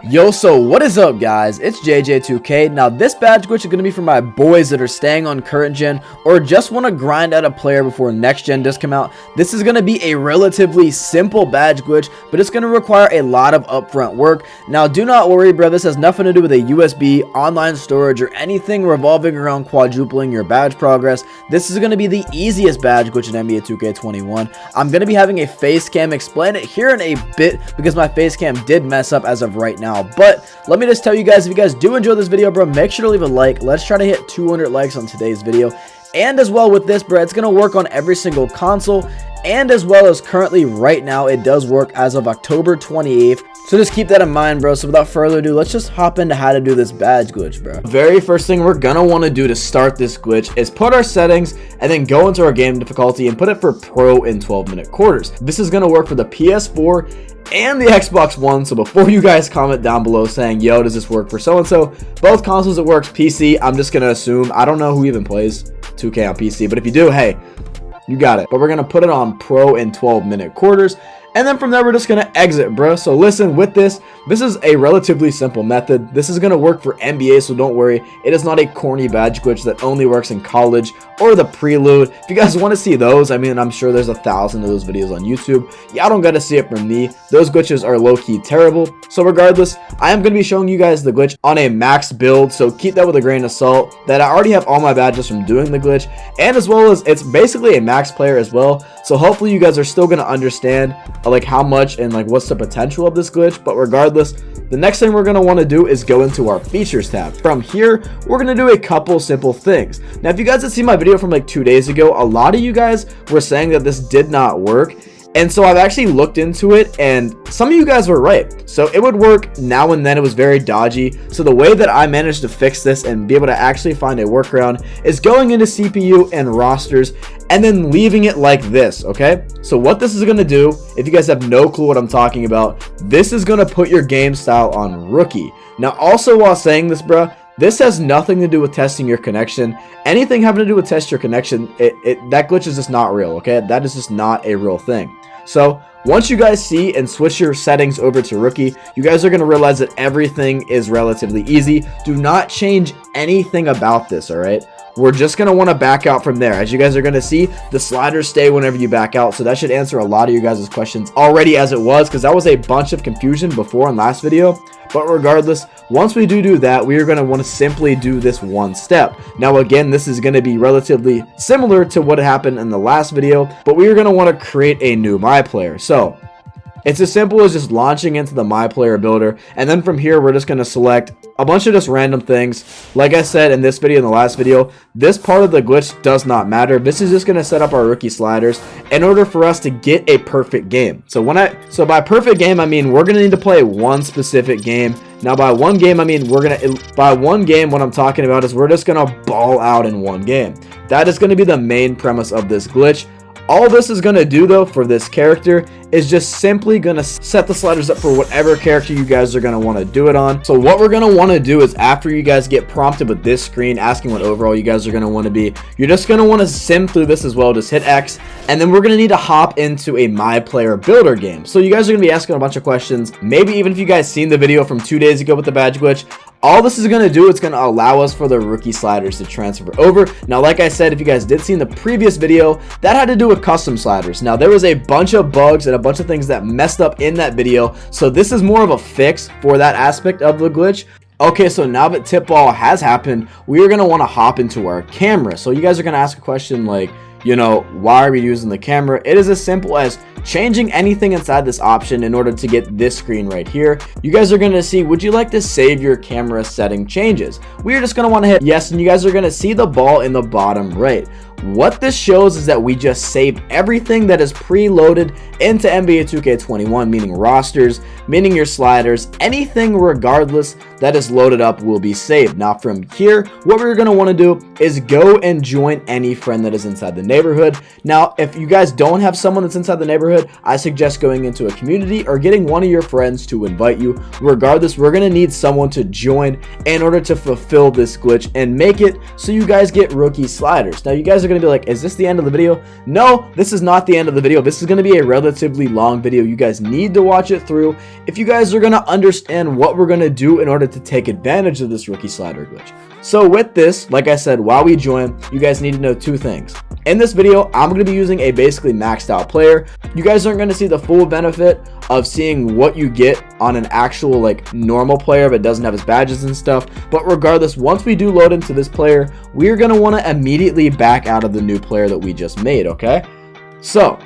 Yo, so what is up, guys? It's JJ2K. Now, this badge glitch is going to be for my boys that are staying on current gen or just want to grind out a player before next gen does come out. This is going to be a relatively simple badge glitch, but it's going to require a lot of upfront work. Now, do not worry, bro. This has nothing to do with a USB, online storage, or anything revolving around quadrupling your badge progress. This is going to be the easiest badge glitch in NBA 2K21. I'm going to be having a face cam explain it here in a bit because my face cam did mess up as of right now. But let me just tell you guys, if you guys do enjoy this video, bro, make sure to leave a like. Let's try to hit 200 likes on today's video. And as well with this, bro, it's going to work on every single console. And as well as currently right now, it does work as of October 28th. So just keep that in mind, bro. So without further ado, let's just hop into how to do this badge glitch, bro. Very first thing we're gonna want to do to start this glitch is put our settings and then go into our game difficulty and put it for Pro in 12-minute quarters. This is gonna work for the PS4 and the Xbox One. So before you guys comment down below saying, yo, does this work for so-and-so, both consoles it works. PC, I'm just gonna assume, I don't know who even plays 2K on PC, but if you do, hey, you got it. But we're gonna put it on Pro in 12-minute quarters. And then from there, we're just going to exit, bro. So listen, with this is a relatively simple method. This is going to work for NBA, so don't worry. It is not a corny badge glitch that only works in college or the prelude. If you guys want to see those, I mean, I'm sure there's 1,000 of those videos on YouTube. Y'all don't got to see it from me. Those glitches are low-key terrible. So regardless, I am going to be showing you guys the glitch on a max build. So keep that with a grain of salt that I already have all my badges from doing the glitch. And as well as it's basically a max player as well. So hopefully you guys are still going to understand like how much and like what's the potential of this glitch. But regardless, the next thing we're going to want to do is go into our features tab. From here, we're going to do a couple simple things. Now, if you guys had seen my video from like 2 days ago, a lot of you guys were saying that this did not work. And so I've actually looked into it and some of you guys were right. So it would work now and then. It was very dodgy. So the way that I managed to fix this and be able to actually find a workaround is going into CPU and rosters and then leaving it like this, okay? So what this is going to do, if you guys have no clue what I'm talking about, this is going to put your game style on rookie. Now also while saying this, bruh, this has nothing to do with testing your connection. Anything having to do with test your connection, that glitch is just not real, okay? That is just not a real thing. So once you guys see and switch your settings over to rookie, you guys are going to realize that everything is relatively easy. Do not change anything about this, all right? We're just going to want to back out from there. As you guys are going to see, the sliders stay whenever you back out. So that should answer a lot of you guys' questions already as it was, because that was a bunch of confusion before in last video. But regardless, once we do that, we are going to want to simply do this one step. Now, again, this is going to be relatively similar to what happened in the last video, but we are going to want to create a new My Player. So it's as simple as just launching into the My Player builder. And then from here, we're just going to select a bunch of just random things. Like I said in this video, in the last video, this part of the glitch does not matter. This is just going to set up our rookie sliders in order for us to get a perfect game. So by perfect game, I mean, we're going to need to play one specific game. Now by one game, I mean, what I'm talking about is we're just going to ball out in one game. That is going to be the main premise of this glitch. All this is going to do though for this character is just simply going to set the sliders up for whatever character you guys are going to want to do it on. So what we're going to want to do is after you guys get prompted with this screen asking what overall you guys are going to want to be, you're just going to want to sim through this as well. Just hit X and then we're going to need to hop into a My Player builder game. So you guys are going to be asking a bunch of questions. Maybe even if you guys seen the video from 2 days ago with the badge glitch, all this is going to do, it's going to allow us for the rookie sliders to transfer over. Now, like I said, if you guys did see in the previous video, that had to do with custom sliders. Now, there was a bunch of bugs and a bunch of things that messed up in that video. So this is more of a fix for that aspect of the glitch. Okay, so now that tip ball has happened, we are going to want to hop into our camera. So you guys are going to ask a question like, you know, why are we using the camera? It is as simple as changing anything inside this option in order to get this screen right here. You guys are going to see, would you like to save your camera setting changes? We are just going to want to hit yes, and you guys are going to see the ball in the bottom right. What this shows is that we just saved everything that is preloaded into NBA 2K21, meaning rosters, meaning your sliders, anything regardless that is loaded up will be saved. Now from here, what we're going to want to do is go and join any friend that is inside the neighborhood. Now, if you guys don't have someone that's inside the neighborhood, I suggest going into a community or getting one of your friends to invite you. Regardless, we're going to need someone to join in order to fulfill this glitch and make it so you guys get rookie sliders. Now, you guys are going to be like, is this the end of the video? No, this is not the end of the video. This is going to be a relatively long video. You guys need to watch it through if you guys are going to understand what we're going to do in order to take advantage of this rookie slider glitch. So with this, like I said, while we join, you guys need to know two things. In this video, I'm going to be using a basically maxed out player. You guys aren't going to see the full benefit of seeing what you get on an actual like normal player if it doesn't have his badges and stuff. But regardless, once we do load into this player, we're going to want to immediately back out of the new player that we just made, okay? So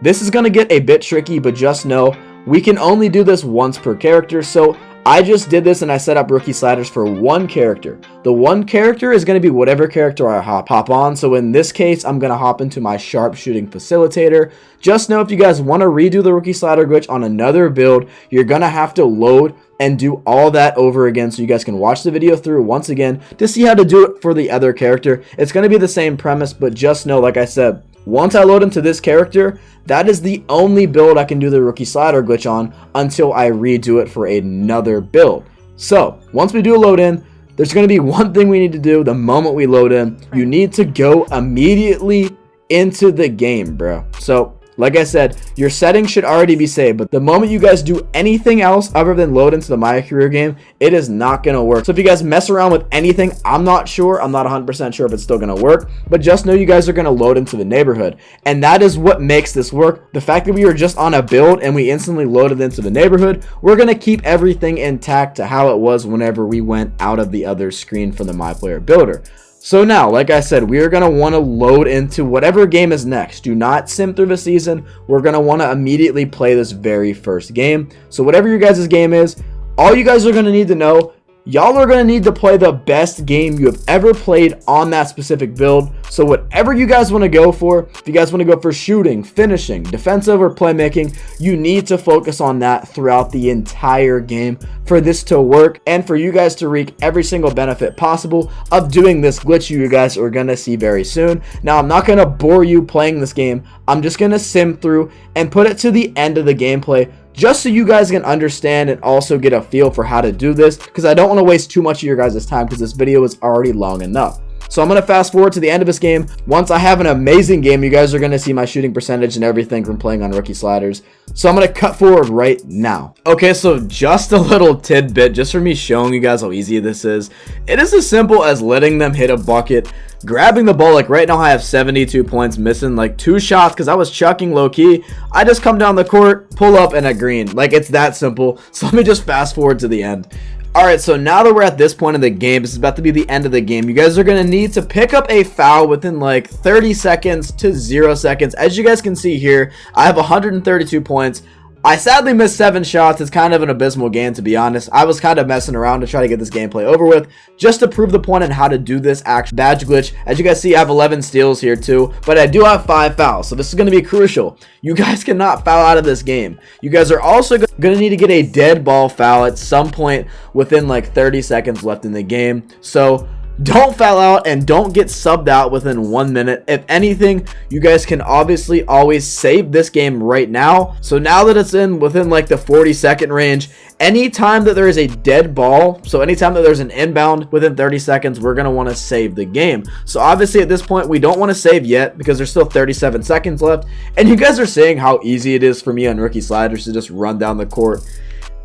this is going to get a bit tricky, but just know we can only do this once per character. So I just did this and I set up rookie sliders for one character. The one character is going to be whatever character I hop on. So in this case, I'm going to hop into my sharpshooting facilitator. Just know if you guys want to redo the rookie slider glitch on another build, you're going to have to load and do all that over again so you guys can watch the video through once again to see how to do it for the other character. It's going to be the same premise, but just know, like I said, once I load into this character, that is the only build I can do the rookie slider glitch on until I redo it for another build. So once we do load in, there's going to be one thing we need to do the moment we load in. You need to go immediately into the game, bro. So like I said, your settings should already be saved, but the moment you guys do anything else other than load into the My Career game, it is not going to work. So if you guys mess around with anything, I'm not sure. I'm not 100% sure if it's still going to work, but just know you guys are going to load into the neighborhood. And that is what makes this work. The fact that we were just on a build and we instantly loaded into the neighborhood, we're going to keep everything intact to how it was whenever we went out of the other screen from the My Player Builder. So now, like I said, we are going to want to load into whatever game is next. Do not sim through the season. We're going to want to immediately play this very first game. So whatever your guys' game is, all you guys are going to need to know, y'all are going to need to play the best game you have ever played on that specific build. So whatever you guys want to go for, if you guys want to go for shooting, finishing, defensive, or playmaking, you need to focus on that throughout the entire game for this to work and for you guys to reap every single benefit possible of doing this glitch you guys are going to see very soon. Now, I'm not going to bore you playing this game. I'm just going to sim through and put it to the end of the gameplay, just so you guys can understand and also get a feel for how to do this, because I don't want to waste too much of your guys' time because this video is already long enough. So I'm going to fast forward to the end of this game. Once I have an amazing game, you guys are going to see my shooting percentage and everything from playing on rookie sliders. So I'm going to cut forward right now. Okay, so just a little tidbit, just for me showing you guys how easy this is. It is as simple as letting them hit a bucket, grabbing the ball. Like right now I have 72 points, missing like 2 shots because I was chucking low key. I just come down the court, pull up, and a green. Like, it's that simple. So let me just fast forward to the end. Alright, so now that we're at this point in the game, this is about to be the end of the game, you guys are going to need to pick up a foul within like 30 seconds to 0 seconds. As you guys can see here, I have 132 points. I sadly missed 7 shots. It's kind of an abysmal game, to be honest. I was kind of messing around to try to get this gameplay over with, just to prove the point on how to do this actual badge glitch. As you guys see, I have 11 steals here too, but I do have 5 fouls, so this is going to be crucial. You guys cannot foul out of this game. You guys are also going to need to get a dead ball foul at some point within like 30 seconds left in the game. So don't foul out and don't get subbed out within 1 minute. If anything, you guys can obviously always save this game right now. So now that it's within like the 40-second range, anytime that there is a dead ball, so anytime that there's an inbound within 30 seconds, we're going to want to save the game. So obviously at this point, we don't want to save yet because there's still 37 seconds left. And you guys are seeing how easy it is for me on rookie sliders to just run down the court.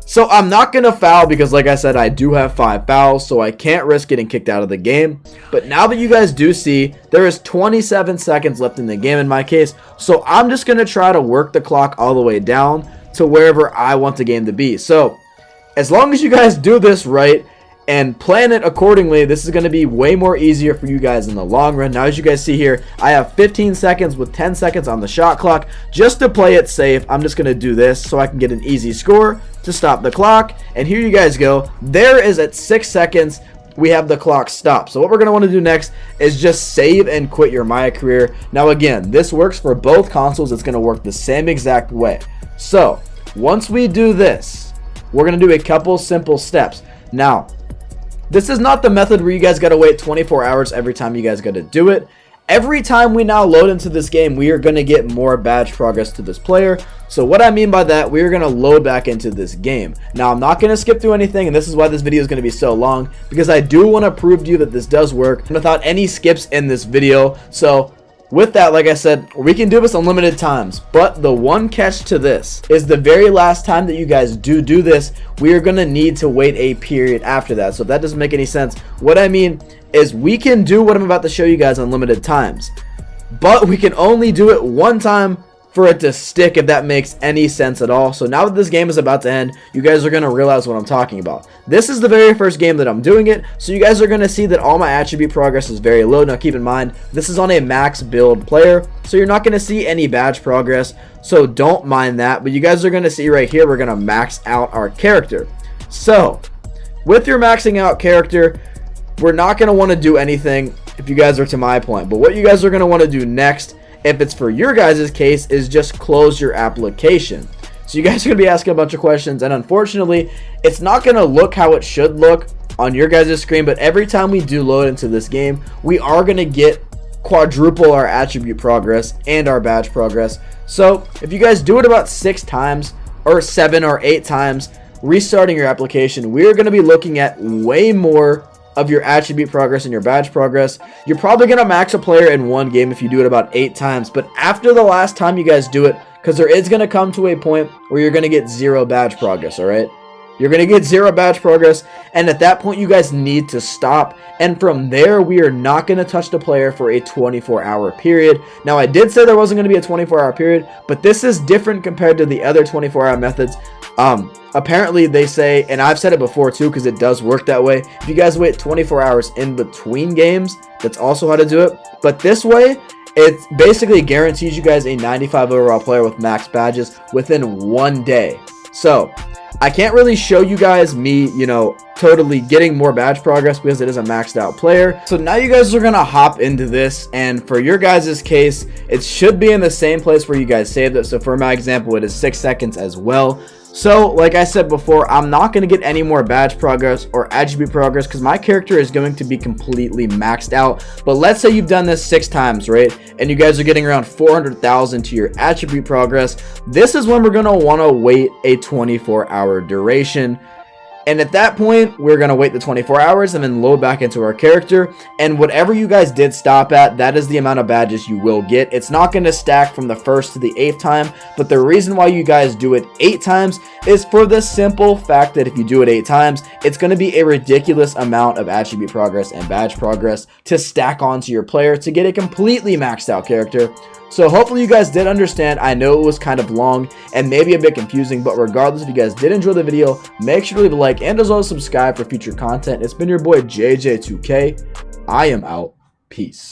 So I'm not going to foul because, like I said, I do have 5 fouls, so I can't risk getting kicked out of the game. But now that you guys do see, there is 27 seconds left in the game in my case, so I'm just going to try to work the clock all the way down to wherever I want the game to be. So as long as you guys do this right and plan it accordingly, this is going to be way more easier for you guys in the long run. Now, as you guys see here, I have 15 seconds with 10 seconds on the shot clock. Just to play it safe, I'm just going to do this so I can get an easy score to stop the clock. And here you guys go. There is at 6 seconds, we have the clock stopped. So what we're going to want to do next is just save and quit your My Career. Now, again, this works for both consoles. It's going to work the same exact way. So once we do this, we're going to do a couple simple steps. Now, this is not the method where you guys got to wait 24 hours every time you guys got to do it. Every time we now load into this game, we are going to get more badge progress to this player. So what I mean by that, we are going to load back into this game. Now, I'm not going to skip through anything, and this is why this video is going to be so long, because I do want to prove to you that this does work without any skips in this video. So with that, like I said, we can do this unlimited times, but the one catch to this is the very last time that you guys do this, we are going to need to wait a period after that. So if that doesn't make any sense, what I mean is we can do what I'm about to show you guys unlimited times, but we can only do it one time for it to stick, if that makes any sense at all. So now that this game is about to end, you guys are going to realize what I'm talking about. This is the very first game that I'm doing it, so you guys are going to see that all my attribute progress is very low. Now keep in mind, this is on a max build player, so you're not going to see any badge progress, so don't mind that. But you guys are going to see right here, we're going to max out our character. So with your maxing out character, we're not going to want to do anything if you guys are to my point, but what you guys are going to want to do next, if it's for your guys' case, is just close your application. So you guys are going to be asking a bunch of questions, and unfortunately, it's not going to look how it should look on your guys' screen, but every time we do load into this game, we are going to get quadruple our attribute progress and our badge progress. So if you guys do it about 6 times or 7 or 8 times, restarting your application, we're going to be looking at way more of your attribute progress and your badge progress. You're probably going to max a player in one game if you do it about 8 times, but after the last time you guys do it, because there is going to come to a point where you're going to get 0 badge progress, all right? You're going to get 0 badge progress, and at that point you guys need to stop, and from there we are not going to touch the player for a 24-hour period. Now I did say there wasn't going to be a 24-hour period, but this is different compared to the other 24-hour methods. Apparently they say, and I've said it before too because it does work that way, if you guys wait 24 hours in between games, that's also how to do it. But this way, it basically guarantees you guys a 95 overall player with max badges within 1 day. So I can't really show you guys me, totally getting more badge progress because it is a maxed out player. So now you guys are going to hop into this, and for your guys' case, it should be in the same place where you guys saved it. So for my example, it is 6 seconds as well. So like I said before, I'm not going to get any more badge progress or attribute progress because my character is going to be completely maxed out. But let's say you've done this 6 times, right? And you guys are getting around 400,000 to your attribute progress. This is when we're going to want to wait a 24-hour duration. And at that point, we're going to wait the 24 hours and then load back into our character. And whatever you guys did stop at, that is the amount of badges you will get. It's not going to stack from the 1st to the 8th time. But the reason why you guys do it 8 times is for the simple fact that if you do it 8 times, it's going to be a ridiculous amount of attribute progress and badge progress to stack onto your player to get a completely maxed out character. So hopefully you guys did understand. I know it was kind of long and maybe a bit confusing, but regardless, if you guys did enjoy the video, make sure to leave a like and as well as subscribe for future content. It's been your boy JJ2K. I am out. Peace.